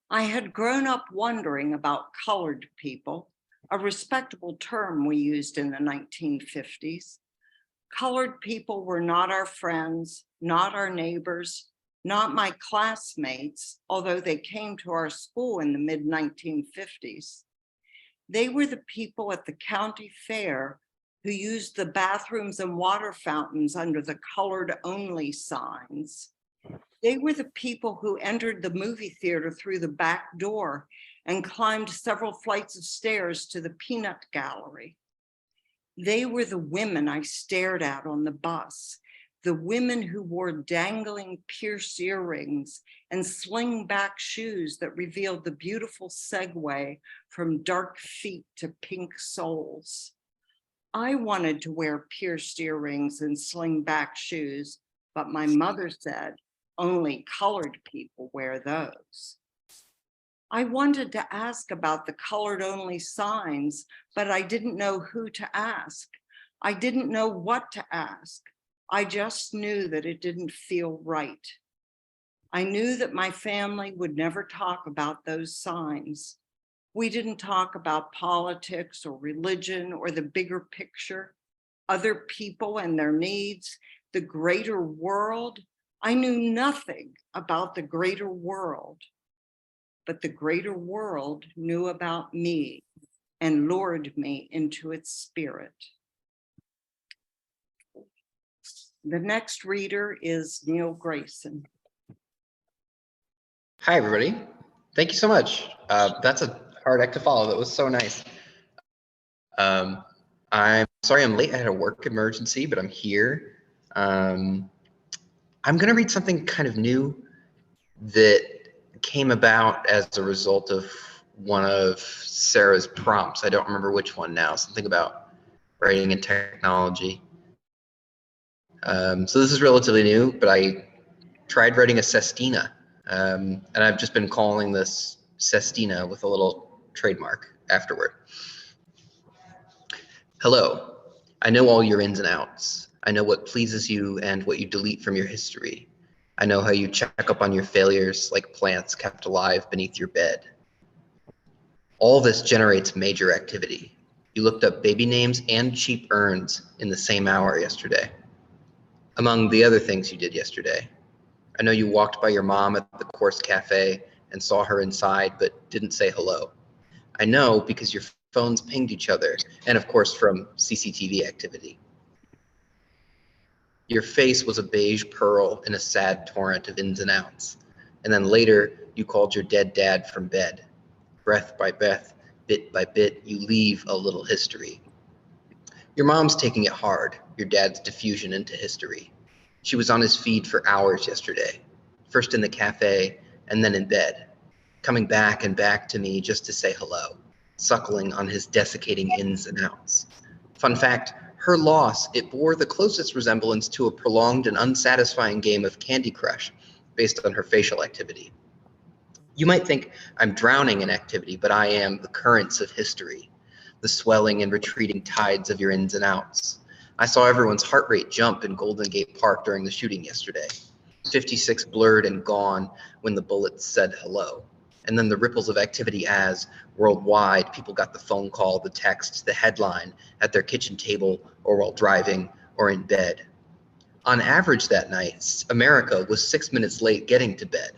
I had grown up wondering about colored people, a respectable term we used in the 1950s. Colored people were not our friends, not our neighbors, not my classmates, although they came to our school in the mid-1950s. They were the people at the county fair who used the bathrooms and water fountains under the colored only signs. They were the people who entered the movie theater through the back door and climbed several flights of stairs to the peanut gallery. They were the women I stared at on the bus, the women who wore dangling pierced earrings and sling-back shoes that revealed the beautiful segue from dark feet to pink soles. I wanted to wear pierced earrings and sling-back shoes, but my mother said only colored people wear those. I wanted to ask about the colored only signs, but I didn't know who to ask. I didn't know what to ask. I just knew that it didn't feel right. I knew that my family would never talk about those signs. We didn't talk about politics or religion or the bigger picture, other people and their needs, the greater world. I knew nothing about the greater world, but the greater world knew about me and lured me into its spirit. The next reader is Neil Grayson. Hi, everybody. Thank you so much. That's a hard act to follow. That was so nice. I'm sorry I'm late. I had a work emergency, but I'm here. I'm going to read something kind of new that came about as a result of one of Sara's prompts. I don't remember which one now. Something about writing and technology. So this is relatively new, but I tried writing a sestina. And I've just been calling this sestina with a little trademark afterward. Hello, I know all your ins and outs. I know what pleases you and what you delete from your history. I know how you check up on your failures like plants kept alive beneath your bed. All this generates major activity. You looked up baby names and cheap urns in the same hour yesterday. Among the other things you did yesterday, I know you walked by your mom at the Course Cafe and saw her inside, but didn't say hello. I know because your phones pinged each other, and of course from CCTV activity. Your face was a beige pearl in a sad torrent of ins and outs. And then later, you called your dead dad from bed. Breath by breath, bit by bit, you leave a little history. Your mom's taking it hard, your dad's diffusion into history. She was on his feed for hours yesterday, first in the cafe and then in bed, coming back and back to me just to say hello, suckling on his desiccating ins and outs. Fun fact, her loss, it bore the closest resemblance to a prolonged and unsatisfying game of Candy Crush based on her facial activity. You might think I'm drowning in activity, but I am the currents of history, the swelling and retreating tides of your ins and outs. I saw everyone's heart rate jump in Golden Gate Park during the shooting yesterday. 56 blurred and gone when the bullets said hello. And then the ripples of activity as, worldwide, people got the phone call, the text, the headline at their kitchen table or while driving or in bed. On average that night, America was 6 minutes late getting to bed.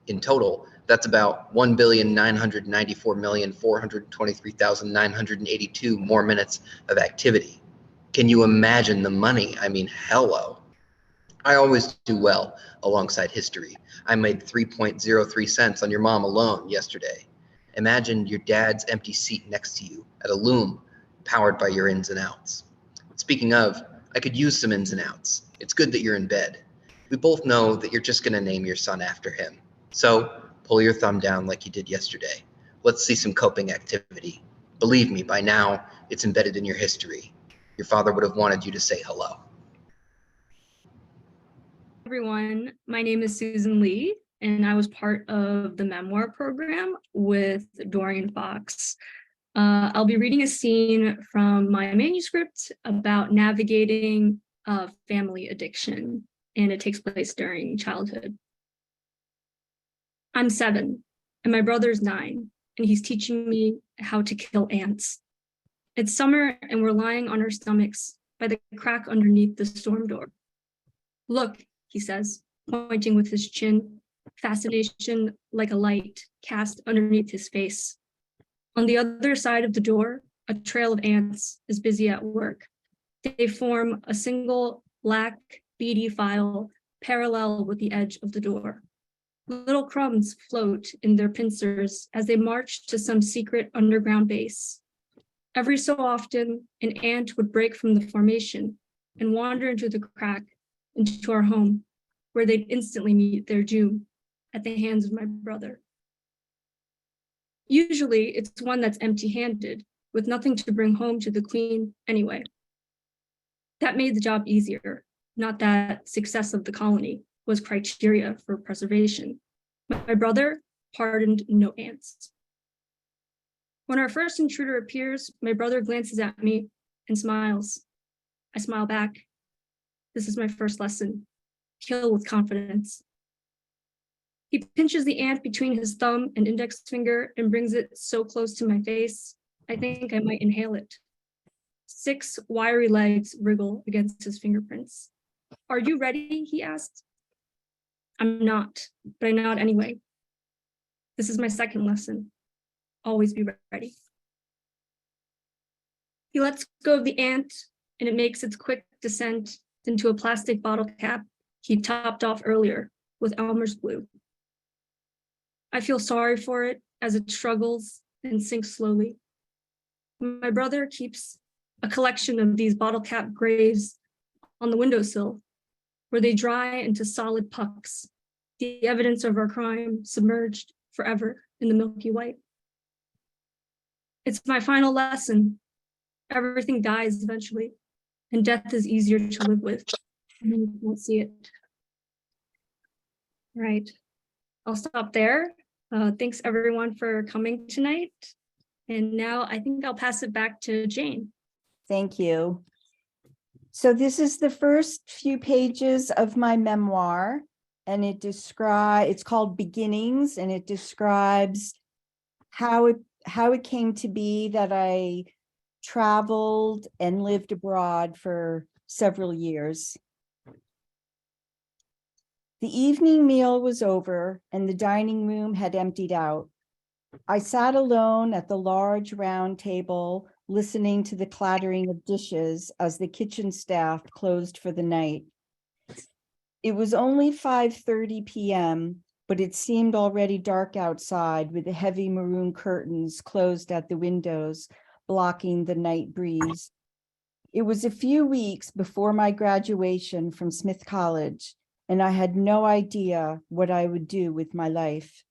In total, that's about 1,994,423,982 more minutes of activity. Can you imagine the money? I mean, hello. I always do well alongside history. I made 3.03 cents on your mom alone yesterday. Imagine your dad's empty seat next to you at a loom powered by your ins and outs. Speaking of, I could use some ins and outs. It's good that you're in bed. We both know that you're just going to name your son after him. So pull your thumb down like you did yesterday. Let's see some coping activity. Believe me, by now, it's embedded in your history. Your father would have wanted you to say hello. everyone. My name is Susan Lee, and I was part of the memoir program with Dorian Fox. I'll be reading a scene from my manuscript about navigating family addiction, and it takes place during childhood. I'm 7, and my brother's 9, and he's teaching me how to kill ants. It's summer, and we're lying on our stomachs by the crack underneath the storm door. Look, he says, pointing with his chin, fascination like a light cast underneath his face. On the other side of the door, a trail of ants is busy at work. They form a single black, beady file parallel with the edge of the door. Little crumbs float in their pincers as they march to some secret underground base. Every so often, an ant would break from the formation and wander into the crack, into our home, where they'd instantly meet their doom at the hands of my brother. Usually, it's one that's empty-handed, with nothing to bring home to the queen anyway. That made the job easier, not that success of the colony was criteria for preservation. My brother pardoned no ants. When our first intruder appears, my brother glances at me and smiles. I smile back. This is my first lesson. Kill with confidence. He pinches the ant between his thumb and index finger and brings it so close to my face, I think I might inhale it. 6 wiry legs wriggle against his fingerprints. Are you ready? He asked. I'm not, but I nod anyway. This is my second lesson. Always be ready. He lets go of the ant, and it makes its quick descent into a plastic bottle cap he topped off earlier with Elmer's glue. I feel sorry for it as it struggles and sinks slowly. My brother keeps a collection of these bottle cap graves on the windowsill, where they dry into solid pucks, the evidence of our crime submerged forever in the milky white. It's my final lesson. Everything dies eventually, and death is easier to live with. And you won't see it. All right, I'll stop there. Thanks everyone for coming tonight. And now I think I'll pass it back to Jane. Thank you. So this is the first few pages of my memoir, and it's called Beginnings, and it describes how it came to be that I traveled and lived abroad for several years. The evening meal was over and the dining room had emptied out. I sat alone at the large round table, listening to the clattering of dishes as the kitchen staff closed for the night. It was only 5:30 p.m., but it seemed already dark outside with the heavy maroon curtains closed at the windows, blocking the night breeze. It was a few weeks before my graduation from Smith College, and I had no idea what I would do with my life.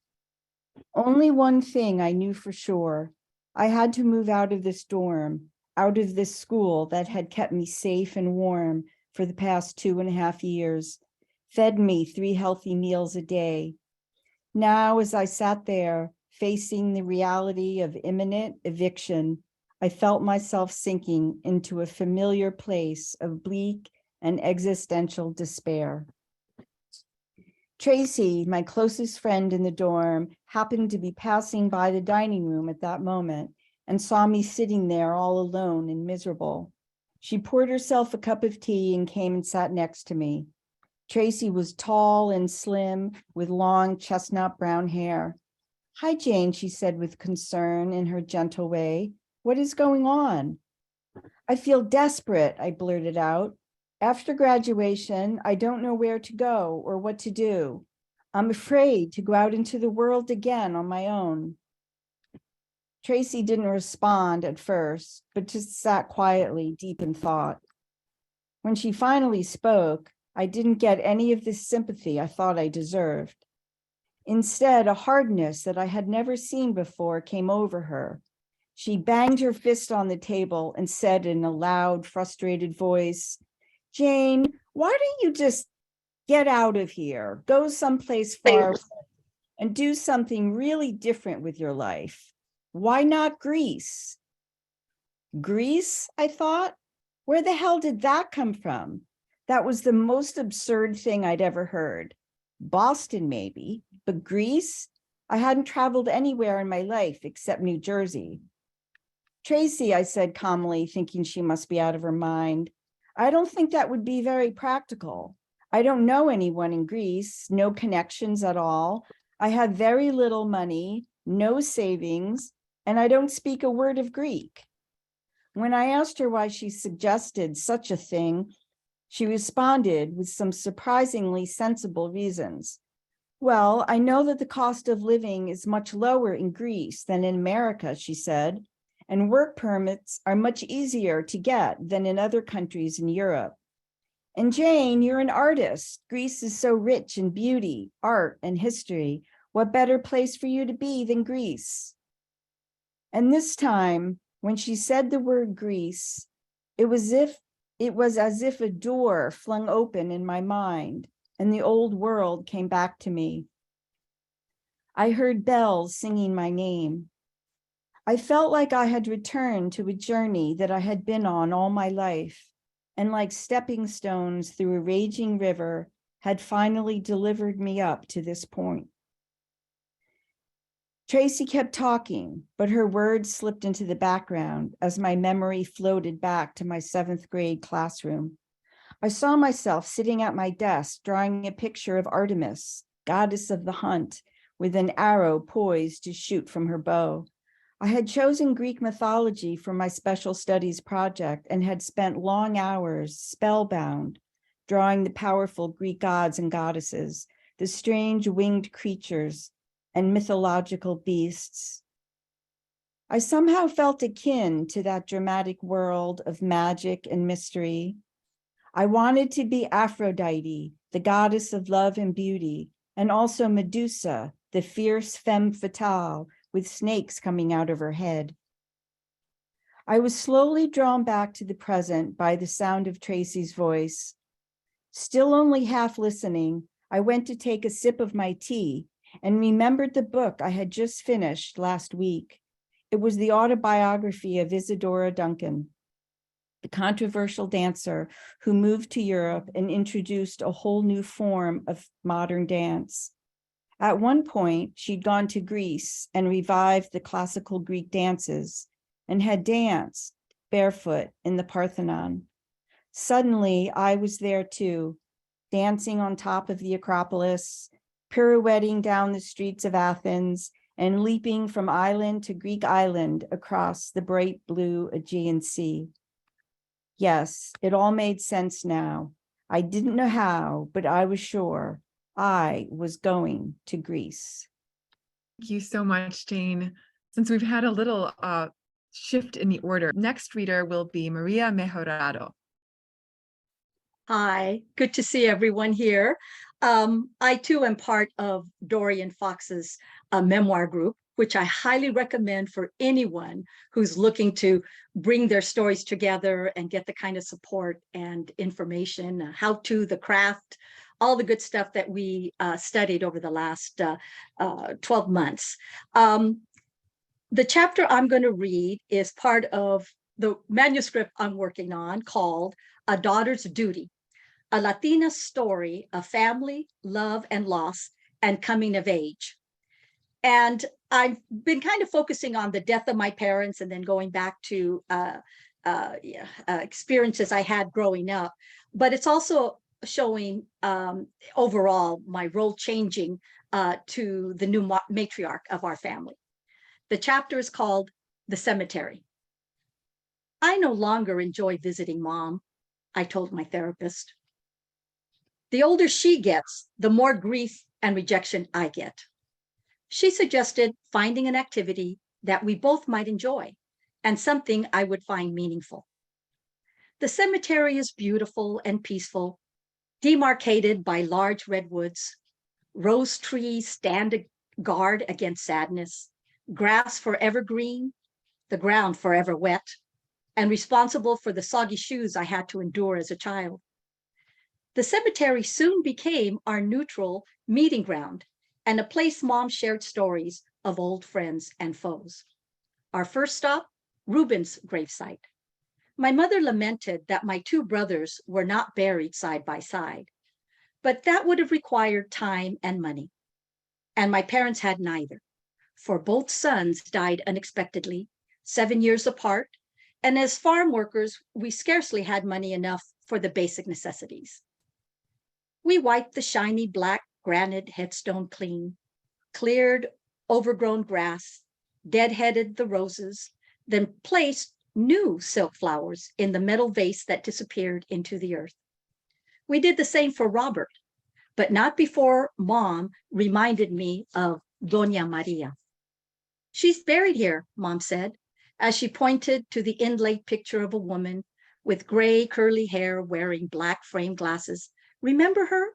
Only one thing I knew for sure. I had to move out of this dorm, out of this school that had kept me safe and warm for the past 2.5 years, fed me 3 healthy meals a day. Now, as I sat there, facing the reality of imminent eviction, I felt myself sinking into a familiar place of bleak and existential despair. Tracy, my closest friend in the dorm, happened to be passing by the dining room at that moment and saw me sitting there all alone and miserable. She poured herself a cup of tea and came and sat next to me. Tracy was tall and slim with long chestnut brown hair. "Hi, Jane," she said with concern in her gentle way. "What is going on?" "I feel desperate," I blurted out. "After graduation, I don't know where to go or what to do. I'm afraid to go out into the world again on my own." Tracy didn't respond at first, but just sat quietly, deep in thought. When she finally spoke, I didn't get any of the sympathy I thought I deserved. Instead, a hardness that I had never seen before came over her. She banged her fist on the table and said in a loud, frustrated voice, "Jane, why don't you just Get out of here, go someplace far away, and do something really different with your life. Why not Greece? Greece, I thought. Where the hell did that come from? That was the most absurd thing I'd ever heard. Boston, maybe, but Greece? I hadn't traveled anywhere in my life except New Jersey. Tracy, I said calmly, thinking she must be out of her mind. I don't think that would be very practical. I don't know anyone in Greece, no connections at all. I had very little money, no savings, and I don't speak a word of Greek. When I asked her why she suggested such a thing, she responded with some surprisingly sensible reasons. Well, I know that the cost of living is much lower in Greece than in America, she said, and work permits are much easier to get than in other countries in Europe. And Jane, you're an artist. Greece is so rich in beauty, art, and history. What better place for you to be than Greece? And this time, when she said the word Greece, it was as if a door flung open in my mind and the old world came back to me. I heard bells singing my name. I felt like I had returned to a journey that I had been on all my life, and like stepping stones through a raging river had finally delivered me up to this point. Tracy kept talking, but her words slipped into the background as my memory floated back to my 7th grade classroom. I saw myself sitting at my desk, drawing a picture of Artemis, goddess of the hunt, with an arrow poised to shoot from her bow. I had chosen Greek mythology for my special studies project and had spent long hours spellbound, drawing the powerful Greek gods and goddesses, the strange winged creatures, and mythological beasts. I somehow felt akin to that dramatic world of magic and mystery. I wanted to be Aphrodite, the goddess of love and beauty, and also Medusa, the fierce femme fatale with snakes coming out of her head. I was slowly drawn back to the present by the sound of Tracy's voice. Still only half listening, I went to take a sip of my tea and remembered the book I had just finished last week. It was the autobiography of Isadora Duncan, the controversial dancer who moved to Europe and introduced a whole new form of modern dance. At one point, she'd gone to Greece and revived the classical Greek dances and had danced barefoot in the Parthenon. Suddenly, I was there too, dancing on top of the Acropolis, pirouetting down the streets of Athens, and leaping from island to Greek island across the bright blue Aegean Sea. Yes, it all made sense now. I didn't know how, but I was sure I was going to Greece. Thank you so much, Jane. Since we've had a little shift in the order, next reader will be Maria Mejorado. Hi, good to see everyone here. I too am part of Dorian Fox's memoir group, which I highly recommend for anyone who's looking to bring their stories together and get the kind of support and information, how to, the craft, all the good stuff that we studied over the last 12 months. The chapter I'm going to read is part of the manuscript I'm working on called A Daughter's Duty, a Latina story of family, love, and loss, and coming of age. And I've been kind of focusing on the death of my parents and then going back to experiences I had growing up. But it's also showing overall my role changing to the new matriarch of our family. The chapter is called The Cemetery. I no longer enjoy visiting Mom, I told my therapist. The older she gets, the more grief and rejection I get. She suggested finding an activity that we both might enjoy and something I would find meaningful. The cemetery is beautiful and peaceful, demarcated by large redwoods. Rose trees stand guard against sadness, grass forever green, the ground forever wet, and responsible for the soggy shoes I had to endure as a child. The cemetery soon became our neutral meeting ground and a place Mom shared stories of old friends and foes. Our first stop, Reuben's gravesite. My mother lamented that my two brothers were not buried side by side, but that would have required time and money. And my parents had neither, for both sons died unexpectedly, 7 years apart, and as farm workers, we scarcely had money enough for the basic necessities. We wiped the shiny black granite headstone clean, cleared overgrown grass, deadheaded the roses, then placed new silk flowers in the metal vase that disappeared into the earth. We did the same for Robert, but not before Mom reminded me of Doña Maria. She's buried here, Mom said, as she pointed to the inlaid picture of a woman with gray curly hair wearing black framed glasses. Remember her?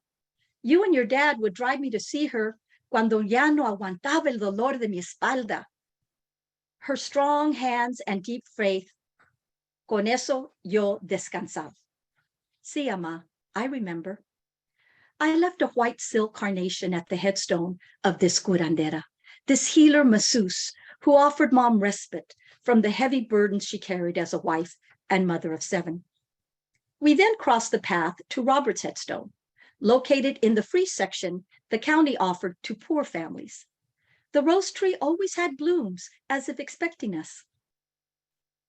You and your dad would drive me to see her cuando ya no aguantaba el dolor de mi espalda. Her strong hands and deep faith, con eso yo descansaba. Sí, ama, I remember. I left a white silk carnation at the headstone of this curandera, this healer masseuse who offered Mom respite from the heavy burdens she carried as a wife and mother of 7. We then crossed the path to Robert's headstone, located in the free section the county offered to poor families. The rose tree always had blooms as if expecting us.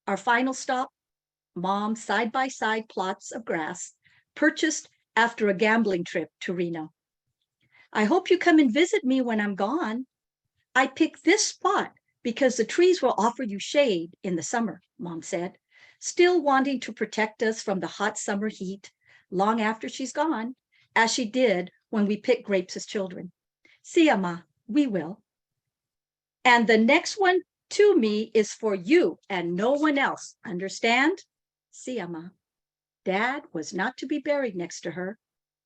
Our final stop, Mom's side-by-side plots of grass purchased after a gambling trip to Reno. I hope you come and visit me when I'm gone. I picked this spot because the trees will offer you shade in the summer, Mom said, still wanting to protect us from the hot summer heat long after she's gone, as she did when we picked grapes as children. Sí, ama, we will. And the next one to me is for you and no one else, understand? Sí, ama. Dad was not to be buried next to her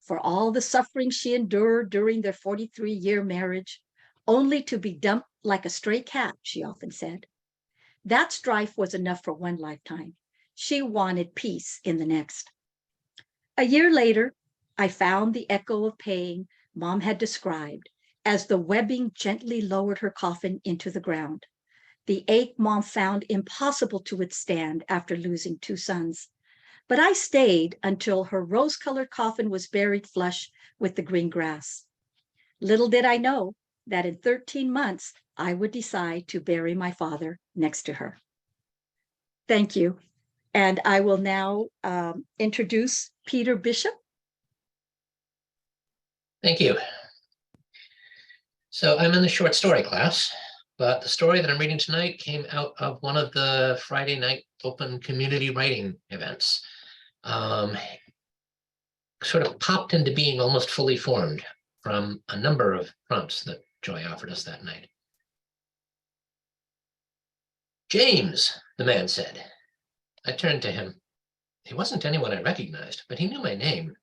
for all the suffering she endured during their 43-year marriage, only to be dumped like a stray cat, she often said. That strife was enough for one lifetime. She wanted peace in the next. A year later, I found the echo of pain Mom had described as the webbing gently lowered her coffin into the ground. The ache Mom found impossible to withstand after losing 2 sons. But I stayed until her rose-colored coffin was buried flush with the green grass. Little did I know that in 13 months, I would decide to bury my father next to her. Thank you. And I will now introduce Peter Bishop. Thank you. So I'm in the short story class, but the story that I'm reading tonight came out of one of the Friday night open community writing events. Sort of popped into being almost fully formed from a number of prompts that Joy offered us that night. James, the man said. I turned to him. He wasn't anyone I recognized, but he knew my name.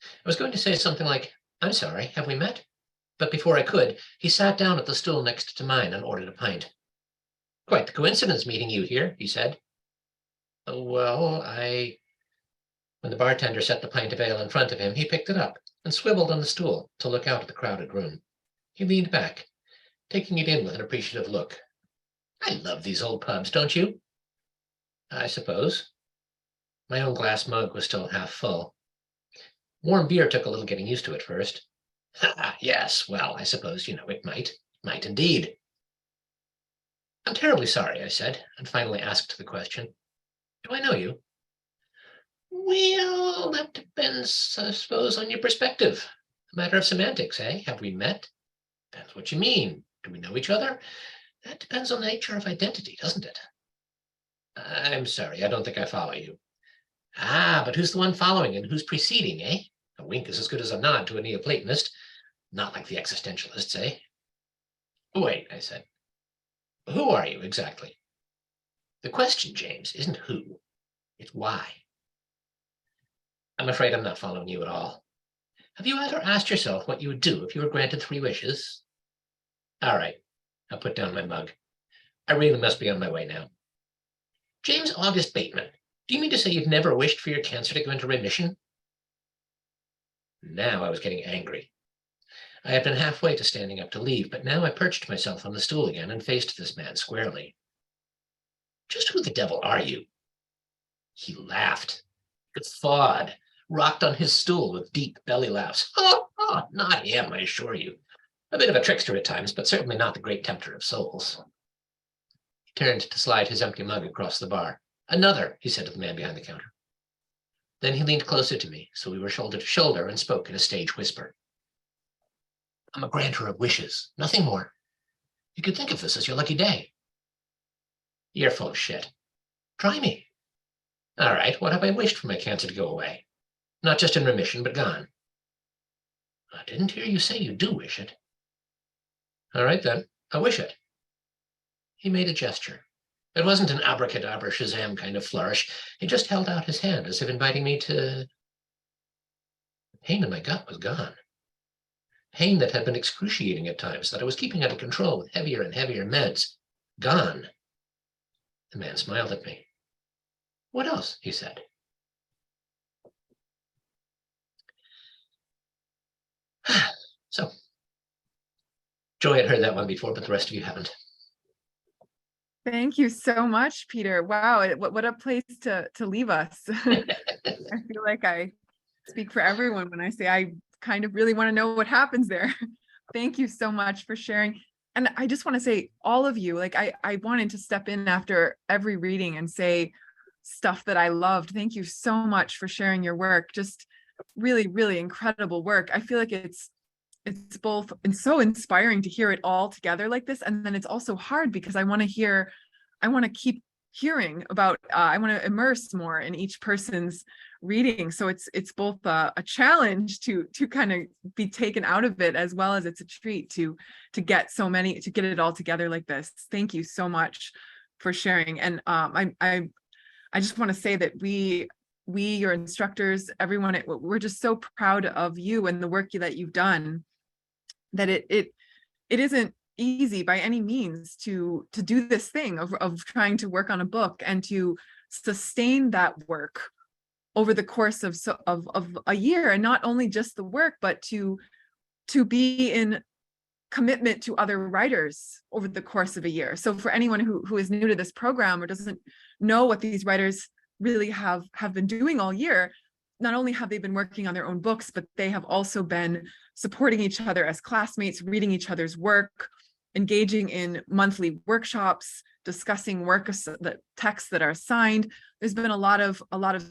I was going to say something like, I'm sorry, have we met? But before I could, he sat down at the stool next to mine and ordered a pint. Quite the coincidence meeting you here, he said. Well, When the bartender set the pint of ale in front of him, he picked it up and swiveled on the stool to look out at the crowded room. He leaned back, taking it in with an appreciative look. I love these old pubs, don't you? I suppose. My own glass mug was still half full. Warm beer took a little getting used to at first. Yes, well, I suppose, it might indeed. I'm terribly sorry, I said, and finally asked the question. Do I know you? Well, that depends, I suppose, on your perspective. A matter of semantics, eh? Have we met? Depends what you mean. Do we know each other? That depends on the nature of identity, doesn't it? I'm sorry, I don't think I follow you. But who's the one following and who's preceding, eh? A wink is as good as a nod to a Neoplatonist. Not like the existentialists, eh? Wait, I said. Who are you exactly? The question, James, isn't who. It's why. I'm afraid I'm not following you at all. Have you ever asked yourself what you would do if you were granted 3 wishes? All right, I'll put down my mug. I really must be on my way now. James August Bateman, do you mean to say you've never wished for your cancer to go into remission? Now I was getting angry. I had been halfway to standing up to leave, but now I perched myself on the stool again and faced this man squarely. Just who the devil are you? He laughed, guffawed, rocked on his stool with deep belly laughs. Oh, not him, I assure you. A bit of a trickster at times, but certainly not the great tempter of souls. He turned to slide his empty mug across the bar. Another, he said to the man behind the counter. Then he leaned closer to me, so we were shoulder to shoulder, and spoke in a stage whisper. I'm a granter of wishes, nothing more. You could think of this as your lucky day. You're full of shit. Try me. All right, what have I wished for my cancer to go away? Not just in remission, but gone. I didn't hear you say you do wish it. All right, then, I wish it. He made a gesture. It wasn't an abracadabra Shazam kind of flourish. He just held out his hand as if inviting me to... The pain in my gut was gone. Pain that had been excruciating at times, that I was keeping under control with heavier and heavier meds. Gone. The man smiled at me. What else? He said. So, Joy had heard that one before, but the rest of you haven't. Thank you so much, Peter. Wow, what a place to leave us. I feel like I speak for everyone when I say I kind of really want to know what happens there. Thank you so much for sharing. And I just want to say, all of you, like I wanted to step in after every reading and say stuff that I loved. Thank you so much for sharing your work. Just really, really incredible work. I feel like it's both and so inspiring to hear it all together like this. And then it's also hard because I want to keep hearing about, I want to immerse more in each person's reading. So it's both a challenge to kind of be taken out of it, as well as it's a treat to get it all together like this. Thank you so much for sharing. And I just want to say that we, your instructors, everyone, we're just so proud of you and the work that you've done, that it isn't easy by any means to do this thing of trying to work on a book and to sustain that work over the course of a year, and not only just the work, but to be in commitment to other writers over the course of a year. So for anyone who is new to this program or doesn't know what these writers really have been doing all year, not only have they been working on their own books, but they have also been supporting each other as classmates, reading each other's work, engaging in monthly workshops, discussing the texts that are assigned. There's been a lot of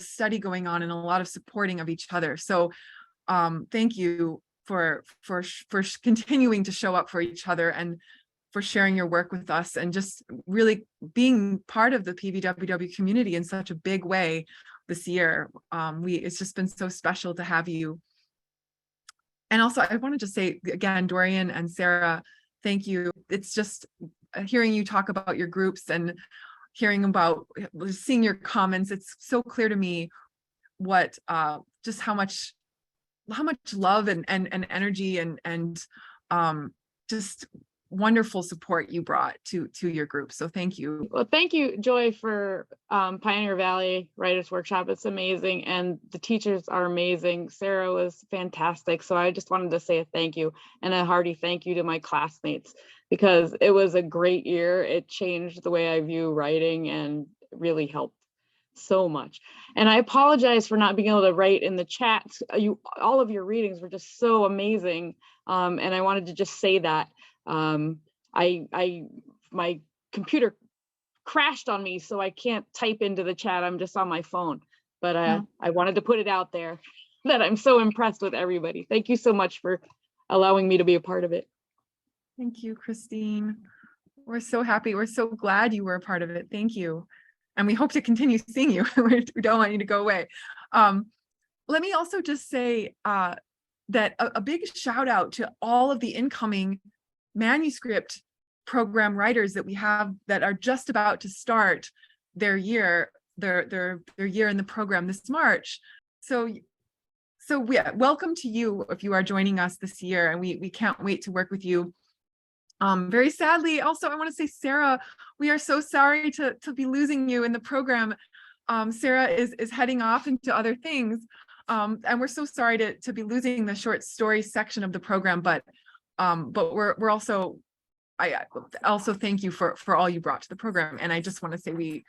study going on and a lot of supporting of each other. So thank you for continuing to show up for each other and for sharing your work with us, and just really being part of the PVWW community in such a big way this year. It's just been so special to have you. And also I wanted to say again, Dorian and Sara, thank you. It's just hearing you talk about your groups and hearing about, seeing your comments. It's so clear to me what just how much love and energy and just wonderful support you brought to your group. So thank you. Well, thank you, Joy, for Pioneer Valley Writers Workshop. It's amazing, and the teachers are amazing. Sara was fantastic. So I just wanted to say a thank you and a hearty thank you to my classmates, because it was a great year. It changed the way I view writing and really helped so much. And I apologize for not being able to write in the chat. All of your readings were just so amazing, and I wanted to just say that. My computer crashed on me, so I can't type into the chat. I'm just on my phone, but I wanted to put it out there that I'm so impressed with everybody. Thank you so much for allowing me to be a part of it. Thank you, Christine. We're so happy. We're so glad you were a part of it. Thank you. And we hope to continue seeing you. We don't want you to go away. Let me also just say that a big shout out to all of the incoming Manuscript program writers that we have that are just about to start their year in the program this March. So welcome to you if you are joining us this year, and we can't wait to work with you. Very sadly, also I want to say, Sara, we are so sorry to be losing you in the program. Sara is heading off into other things. And we're so sorry to be losing the short story section of the program, but we're also, I also thank you for all you brought to the program. And I just want to say we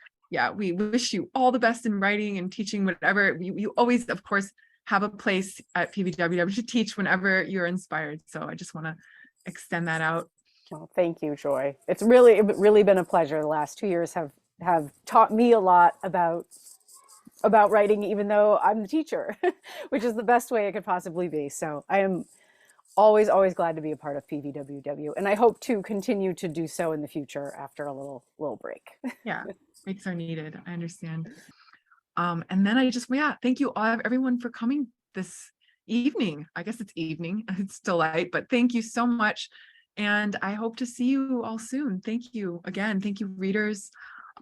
wish you all the best in writing and teaching, whatever. You always, of course, have a place at PVWW to teach whenever you're inspired. So I just want to extend that out. Well, thank you, Joy. It's really been a pleasure. The last 2 years have taught me a lot about writing, even though I'm the teacher, which is the best way it could possibly be. So I am always glad to be a part of PVWW, and I hope to continue to do so in the future after a little break. Yeah, breaks are needed. I understand. And then I just, thank you all, everyone, for coming this evening. I guess it's evening. It's still light, but thank you so much. And I hope to see you all soon. Thank you again. Thank you, readers.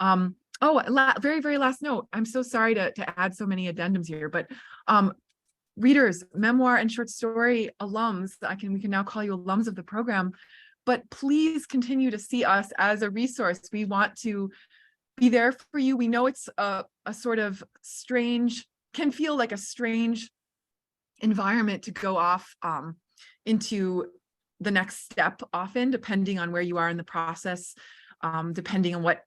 Very, very last note. I'm so sorry to add so many addendums here, but readers, memoir and short story alums, we can now call you alums of the program, but please continue to see us as a resource. We want to be there for you. We know it's a sort of strange, can feel like a strange environment to go off into the next step, often depending on where you are in the process, depending on what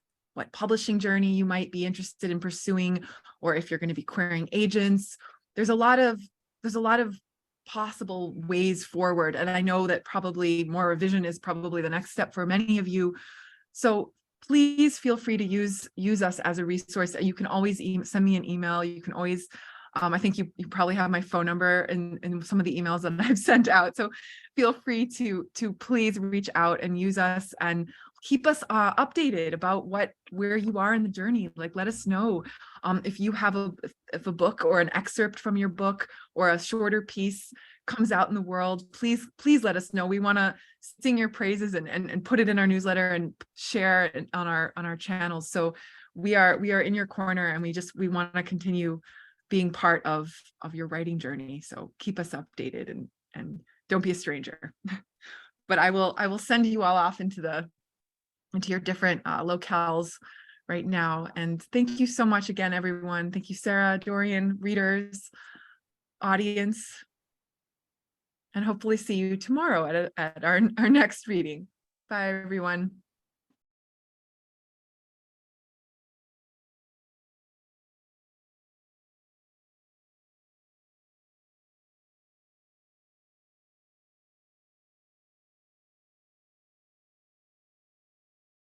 publishing journey you might be interested in pursuing, or if you're going to be querying agents. There's a lot of possible ways forward, and I know that probably more revision is probably the next step for many of you. So please feel free to use us as a resource. You can always send me an email. You can always, I think you probably have my phone number in some of the emails that I've sent out. So feel free to please reach out and use us and keep us updated about where you are in the journey. Like, let us know if you have if a book or an excerpt from your book or a shorter piece comes out in the world. Please let us know. We want to sing your praises and put it in our newsletter and share it on our channels. So we are in your corner, and we want to continue being part of your writing journey. So keep us updated and don't be a stranger. But I will send you all off into your different locales right now. And thank you so much again, everyone. Thank you, Sara, Dorian, readers, audience, and hopefully see you tomorrow at our next reading. Bye, everyone.